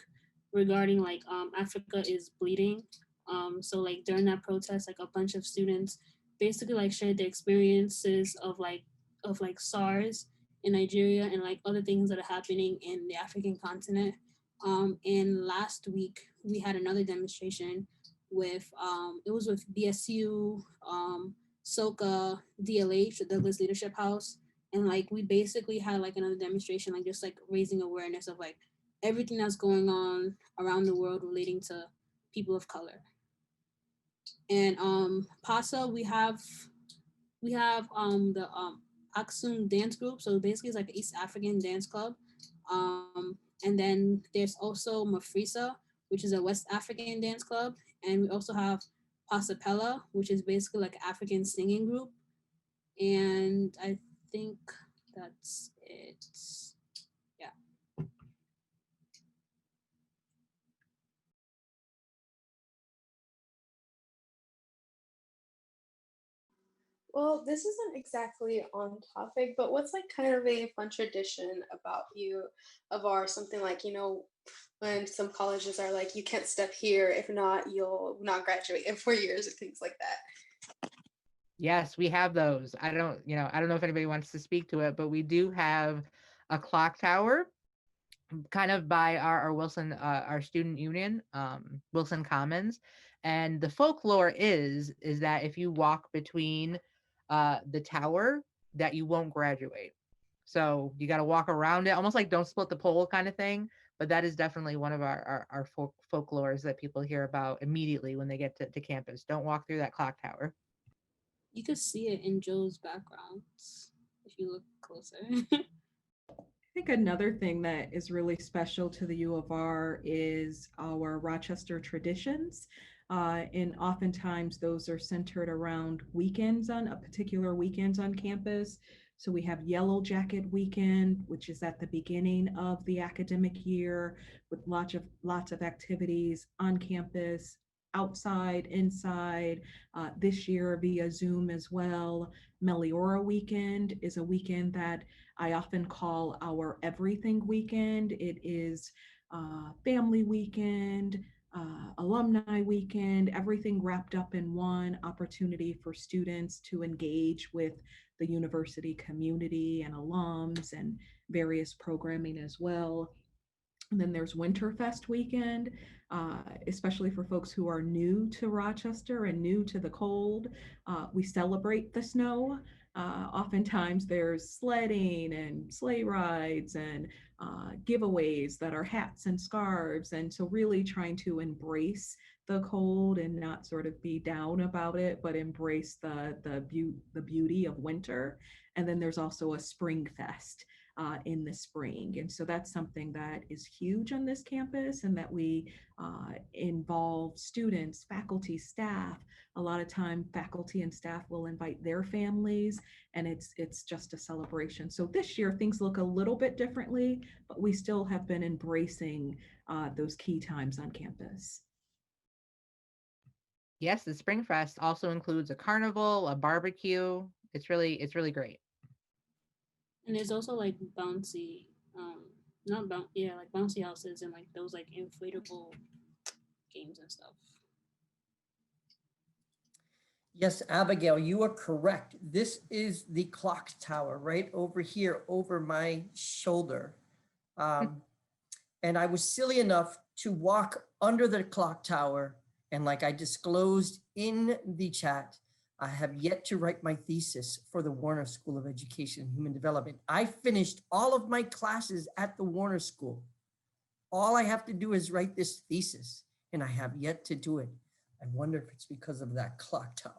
regarding like Africa is bleeding. So like during that protest, like a bunch of students basically like shared their experiences of like SARS in Nigeria and like other things that are happening in the African continent. And last week we had another demonstration with it was with BSU, SOCA, DLH, the Douglas Leadership House, and like we basically had like another demonstration, like just like raising awareness of like everything that's going on around the world relating to people of color. And PASA, we have the Aksum dance group, so basically it's like an East African dance club. And then there's also Mafrisa, which is a West African dance club, and we also have Pasapella, which is basically like an African singing group. And I think that's it. Yeah. Well, this isn't exactly on topic, but what's like kind of a fun tradition about you of ours? Something like, when some colleges are like, you can't step here, if not, you'll not graduate in 4 years, or things like that. Yes, we have those. I don't know if anybody wants to speak to it, but we do have a clock tower kind of by our Wilson, our student union, Wilson Commons. And the folklore is that if you walk between the tower, that you won't graduate. So you got to walk around it, almost like don't split the pole kind of thing. But that is definitely one of our folklores that people hear about immediately when they get to campus. Don't walk through that clock tower. You could see it in Joe's background if you look closer. I think another thing that is really special to the U of R is our Rochester Traditions. And oftentimes those are centered around weekends, on a particular weekends on campus. So we have Yellow Jacket Weekend, which is at the beginning of the academic year, with lots of activities on campus, outside, inside, this year via Zoom as well. Meliora Weekend is a weekend that I often call our everything weekend. It is family weekend, alumni weekend, everything wrapped up in one opportunity for students to engage with the university community and alums and various programming as well. And then there's Winterfest Weekend, especially for folks who are new to Rochester and new to the cold. We celebrate the snow. Oftentimes there's sledding and sleigh rides and giveaways that are hats and scarves. And so really trying to embrace the cold and not sort of be down about it, but embrace the beauty of winter. And then there's also a Spring Fest in the spring. And so that's something that is huge on this campus, and that we involve students, faculty, staff. A lot of time faculty and staff will invite their families, and it's just a celebration. So this year things look a little bit differently, but we still have been embracing those key times on campus. Yes, the Spring Fest also includes a carnival, a barbecue. It's really great. And there's also like bouncy, not bounce, yeah, like bouncy houses and like those like inflatable games and stuff. Yes, Abigail, you are correct. This is the clock tower right over here, over my shoulder. And I was silly enough to walk under the clock tower. And like I disclosed in the chat, I have yet to write my thesis for the Warner School of Education and Human Development. I finished all of my classes at the Warner School. All I have to do is write this thesis, and I have yet to do it. I wonder if it's because of that clock tower.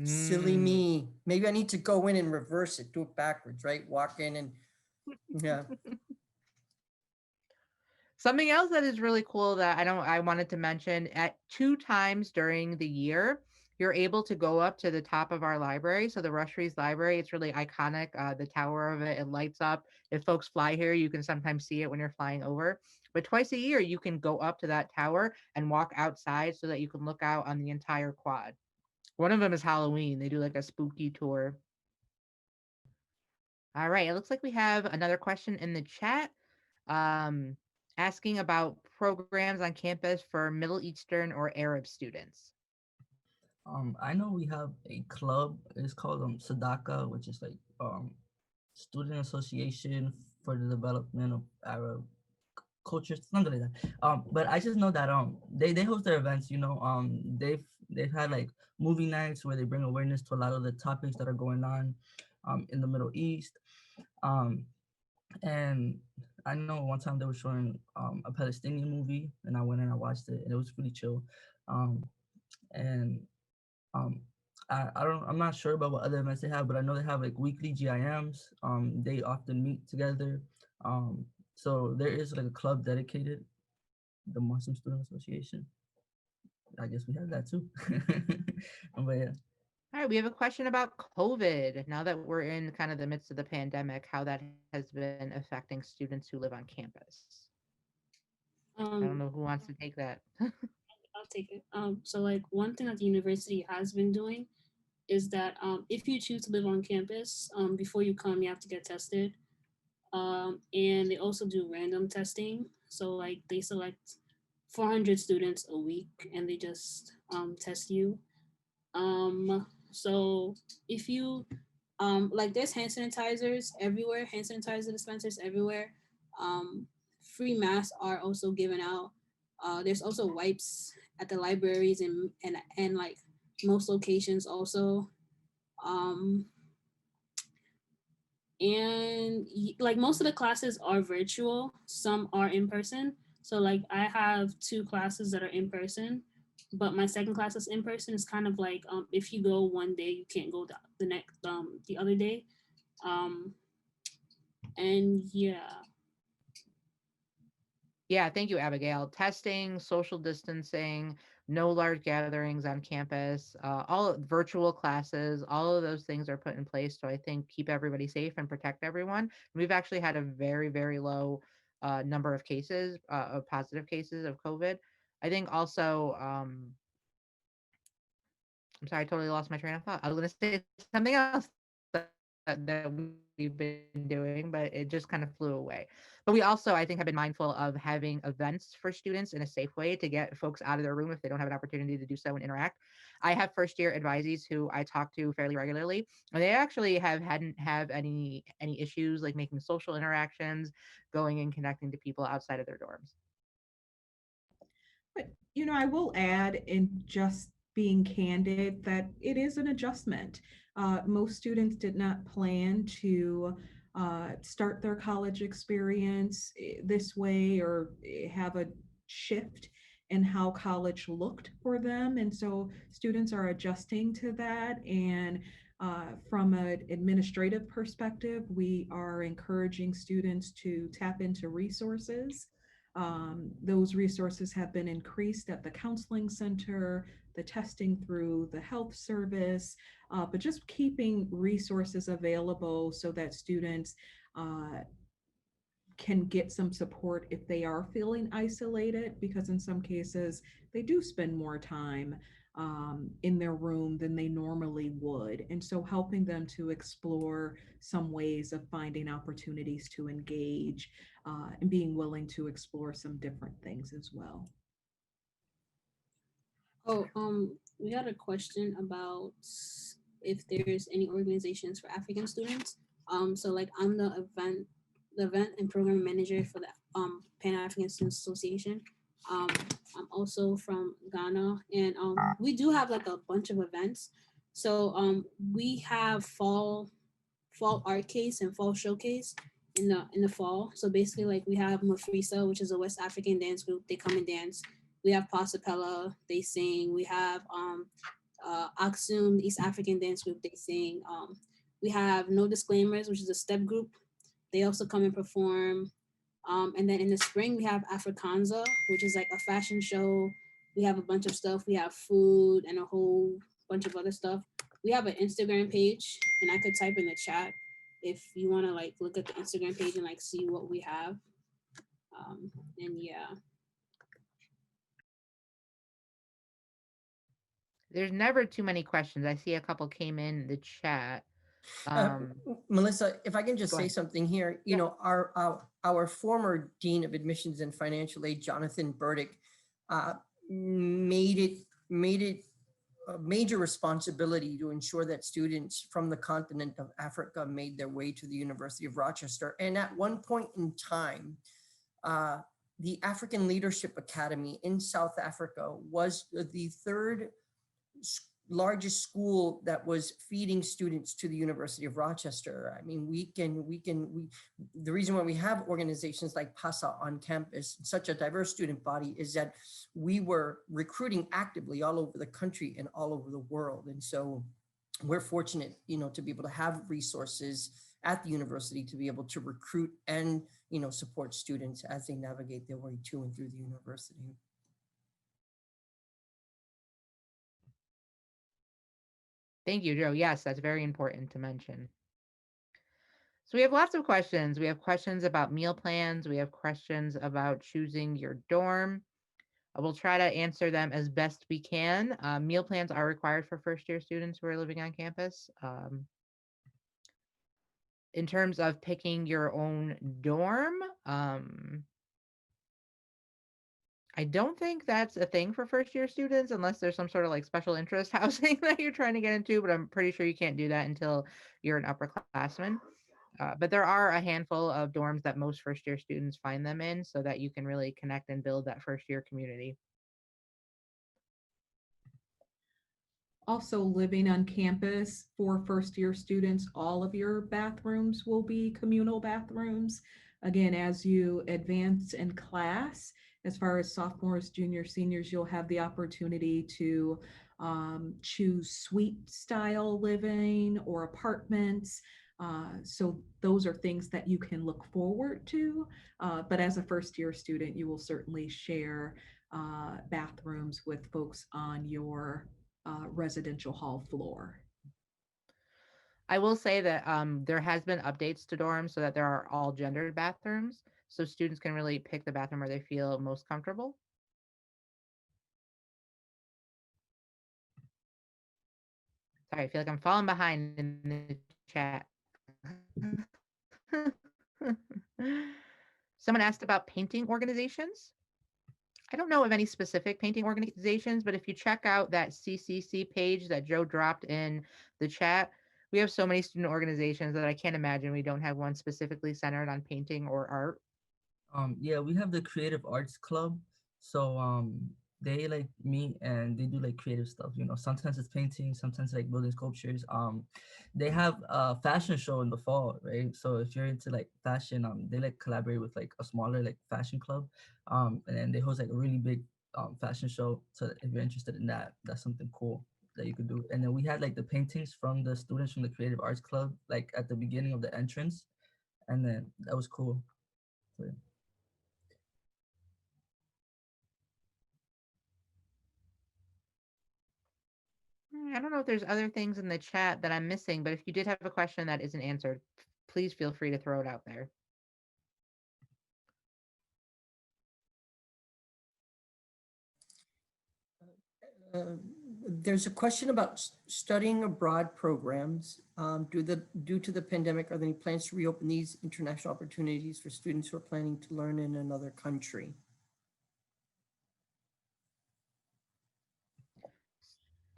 Silly me. Maybe I need to go in and reverse it, do it backwards, right? Walk in and, yeah. Something else that is really cool that I wanted to mention, at 2 times during the year, you're able to go up to the top of our library. So the Rusheries Library, it's really iconic. The tower of it lights up. If folks fly here, you can sometimes see it when you're flying over. But twice a year, you can go up to that tower and walk outside so that you can look out on the entire quad. One of them is Halloween. They do like a spooky tour. All right, it looks like we have another question in the chat. Asking about programs on campus for Middle Eastern or Arab students. I know we have a club. It's called Sadaka, which is like Student Association for the Development of Arab Culture, something like that. But I just know that they host their events. They've had like movie nights where they bring awareness to a lot of the topics that are going on in the Middle East. And I know one time they were showing a Palestinian movie, and I went and I watched it, and it was pretty chill. And I'm not sure about what other events they have, but I know they have like weekly GIMs. They often meet together. So there is like a club dedicated, the Muslim Student Association. I guess we have that too. But yeah. All right, we have a question about COVID. Now that we're in kind of the midst of the pandemic, how that has been affecting students who live on campus. I don't know who wants to take that. I'll take it. So like one thing that the university has been doing is that if you choose to live on campus, before you come, you have to get tested. And they also do random testing. So like they select 400 students a week and they just test you. So if you like there's hand sanitizers everywhere, hand sanitizer dispensers everywhere. Free masks are also given out. There's also wipes at the libraries and like most locations also. And like most of the classes are virtual, some are in person. So like I have 2 classes that are in person, but my second class is in person. It's kind of like if you go one day, you can't go the next the other day. And yeah. Yeah, thank you, Abigail. Testing, social distancing, no large gatherings on campus, all virtual classes, all of those things are put in place to, I think, keep everybody safe and protect everyone. We've actually had a very, very low number of cases, of positive cases of COVID. I think also, I'm sorry, I totally lost my train of thought. I was going to say something else that that we've been doing, but it just kind of flew away. But we also, I think, have been mindful of having events for students in a safe way to get folks out of their room if they don't have an opportunity to do so and interact. I have first year advisees who I talk to fairly regularly, and they actually hadn't have any issues like making social interactions, going and connecting to people outside of their dorms. But, I will add in just being candid that it is an adjustment. Most students did not plan to start their college experience this way or have a shift in how college looked for them. And so students are adjusting to that. And from an administrative perspective, we are encouraging students to tap into resources. Those resources have been increased at the counseling center, the testing through the health service, but just keeping resources available so that students can get some support if they are feeling isolated, because in some cases they do spend more time in their room than they normally would. And so helping them to explore some ways of finding opportunities to engage and being willing to explore some different things as well. Oh, we had a question about if there's any organizations for African students. So like I'm the event and program manager for the Pan African Students Association. I'm also from Ghana, and we do have like a bunch of events. So we have fall art case and fall showcase in the fall. So basically, like we have Mafrisa, which is a West African dance group. They come and dance. We have Pasapella, they sing. We have Aksum, East African dance group, they sing. We have No Disclaimers, which is a step group. They also come and perform. And then in the spring, we have Africanza, which is like a fashion show. We have a bunch of stuff. We have food and a whole bunch of other stuff. We have an Instagram page, and I could type in the chat if you want to like look at the Instagram page and like see what we have. And yeah. There's never too many questions. I see a couple came in the chat. Melissa, if I can just Go say ahead. something here, Yeah. Our former Dean of Admissions and Financial Aid, Jonathan Burgett, made it a major responsibility to ensure that students from the continent of Africa made their way to the University of Rochester. And at one point in time, the African Leadership Academy in South Africa was the third largest school that was feeding students to the University of Rochester. I mean, the reason why we have organizations like PASA on campus, such a diverse student body, is that we were recruiting actively all over the country and all over the world. And so we're fortunate, to be able to have resources at the university to be able to recruit and, support students as they navigate their way to and through the university. Thank you, Joe. Yes, that's very important to mention. So we have lots of questions. We have questions about meal plans. We have questions about choosing your dorm. We'll try to answer them as best we can. Meal plans are required for first-year students who are living on campus. In terms of picking your own dorm, I don't think that's a thing for first-year students unless there's some sort of like special interest housing that you're trying to get into, but I'm pretty sure you can't do that until you're an upperclassman. But there are a handful of dorms that most first-year students find them in so that you can really connect and build that first-year community. Also, living on campus for first-year students, all of your bathrooms will be communal bathrooms. Again, as you advance in class, as far as sophomores, juniors, seniors, you'll have the opportunity to choose suite style living or apartments. So those are things that you can look forward to. But as a first-year student, you will certainly share bathrooms with folks on your residential hall floor. I will say that there has been updates to dorms so that there are all gendered bathrooms, so students can really pick the bathroom where they feel most comfortable. Sorry, I feel like I'm falling behind in the chat. Someone asked about painting organizations. I don't know of any specific painting organizations, but if you check out that CCC page that Joe dropped in the chat, we have so many student organizations that I can't imagine we don't have one specifically centered on painting or art. Yeah, we have the Creative Arts Club. So they like meet and they do like creative stuff. You know, sometimes it's painting, sometimes like building sculptures. They have a fashion show in the fall, right? So if you're into like fashion, they like collaborate with like a smaller like fashion club, and then they host like a really big fashion show. So if you're interested in that, that's something cool that you could do. And then we had like the paintings from the students from the Creative Arts Club, like at the beginning of the entrance, and then that was cool. So, yeah. I don't know if there's other things in the chat that I'm missing, but if you did have a question that isn't answered, please feel free to throw it out there. There's a question about studying abroad programs. Due to the pandemic, are there any plans to reopen these international opportunities for students who are planning to learn in another country?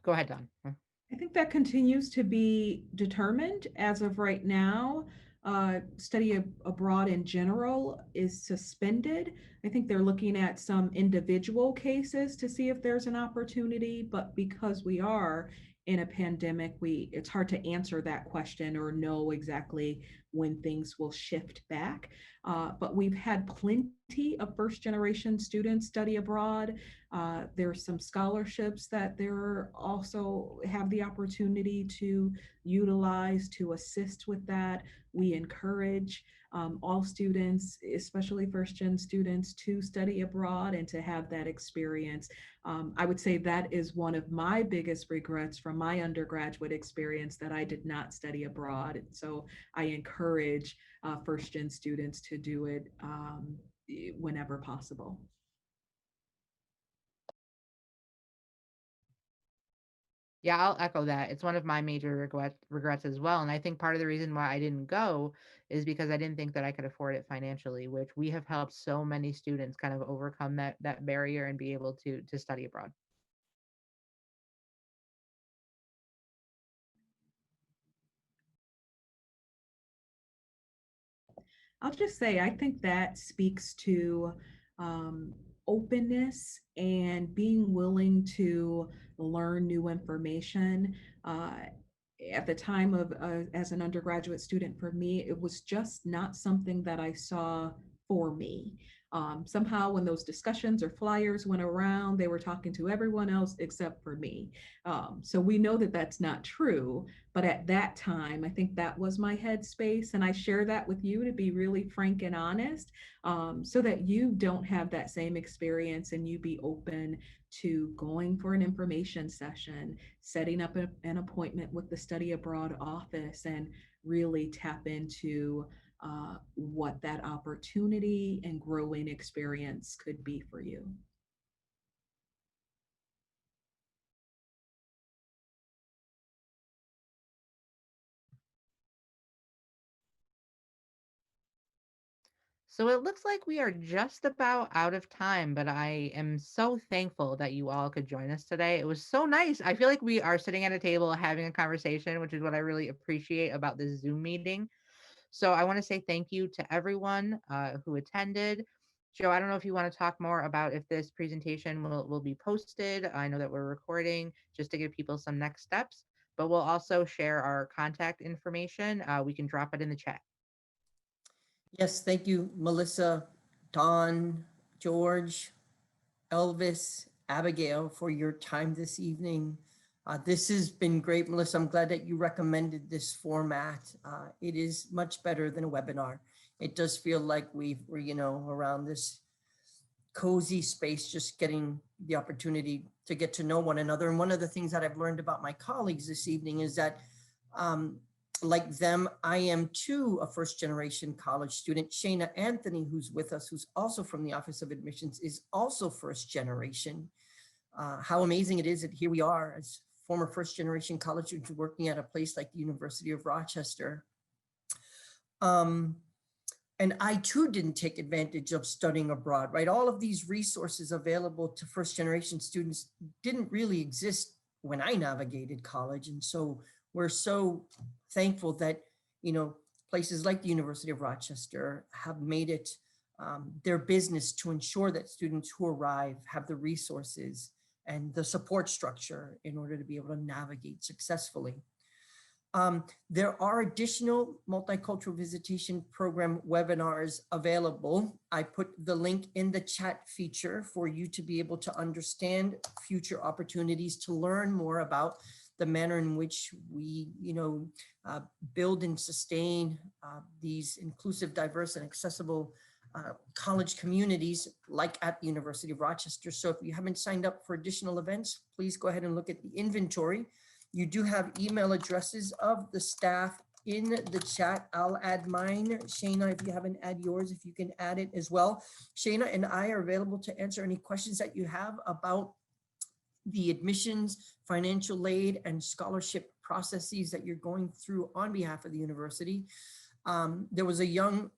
Go ahead, Don. I think that continues to be determined as of right now. Study abroad in general is suspended. I think they're looking at some individual cases to see if there's an opportunity, but because we are in a pandemic, it's hard to answer that question or know exactly when things will shift back. But we've had plenty of first generation students study abroad. There's some scholarships that they're also have the opportunity to utilize to assist with that. We encourage all students, especially first gen students, to study abroad and to have that experience. I would say that is one of my biggest regrets from my undergraduate experience, that I did not study abroad. So I encourage first gen students to do it whenever possible. Yeah, I'll echo that. It's one of my major regrets as well. And I think part of the reason why I didn't go is because I didn't think that I could afford it financially, which we have helped so many students kind of overcome that barrier and be able to study abroad. I'll just say, I think that speaks to openness and being willing to learn new information. At the time of as an undergraduate student, for me, it was just not something that I saw for me. Somehow when those discussions or flyers went around, they were talking to everyone else except for me. So we know that that's not true, but at that time, I think that was my headspace. And I share that with you to be really frank and honest, so that you don't have that same experience and you be open to going for an information session, setting up an appointment with the study abroad office, and really tap into what that opportunity and growing experience could be for you. So it looks like we are just about out of time, but I am so thankful that you all could join us today. It was so nice. I feel like we are sitting at a table having a conversation, which is what I really appreciate about this Zoom meeting. So I want to say thank you to everyone who attended. Joe, I don't know if you want to talk more about if this presentation will be posted. I know that we're recording just to give people some next steps, but we'll also share our contact information. We can drop it in the chat. Yes, thank you, Melissa, Don, George, Elvis, Abigail, for your time this evening. This has been great, Melissa. I'm glad that you recommended this format. It is much better than a webinar. It does feel like we're, around this cozy space, just getting the opportunity to get to know one another. And one of the things that I've learned about my colleagues this evening is that like them, I am too a first generation college student. Shana Anthony, who's with us, who's also from the Office of Admissions, is also first generation. How amazing it is that here we are as former first generation college students working at a place like the University of Rochester. And I too didn't take advantage of studying abroad, right? All of these resources available to first generation students didn't really exist when I navigated college. And so we're so thankful that, places like the University of Rochester have made it their business to ensure that students who arrive have the resources and the support structure in order to be able to navigate successfully. There are additional multicultural visitation program webinars available. I put the link in the chat feature for you to be able to understand future opportunities to learn more about the manner in which we, build and sustain these inclusive, diverse, and accessible college communities like at the University of Rochester. So if you haven't signed up for additional events, please go ahead and look at the inventory. You do have email addresses of the staff in the chat. I'll add mine. Shayna, if you haven't add yours, if you can add it as well. Shayna and I are available to answer any questions that you have about the admissions, financial aid, and scholarship processes that you're going through on behalf of the university. There was a young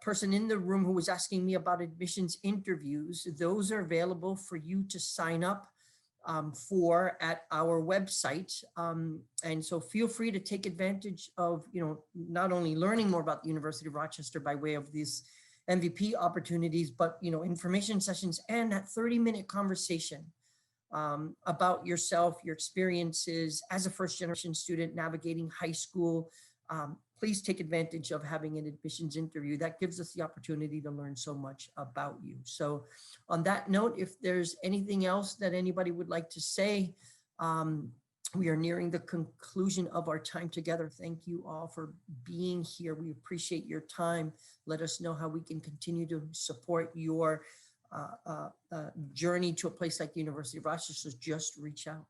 person in the room who was asking me about admissions interviews. Those are available for you to sign up for at our website. And so feel free to take advantage of, not only learning more about the University of Rochester by way of these MVP opportunities, but, information sessions and that 30-minute conversation about yourself, your experiences as a first-generation student navigating high school. Please take advantage of having an admissions interview. That gives us the opportunity to learn so much about you. So on that note, if there's anything else that anybody would like to say, we are nearing the conclusion of our time together. Thank you all for being here. We appreciate your time. Let us know how we can continue to support your journey to a place like the University of Rochester. Just reach out.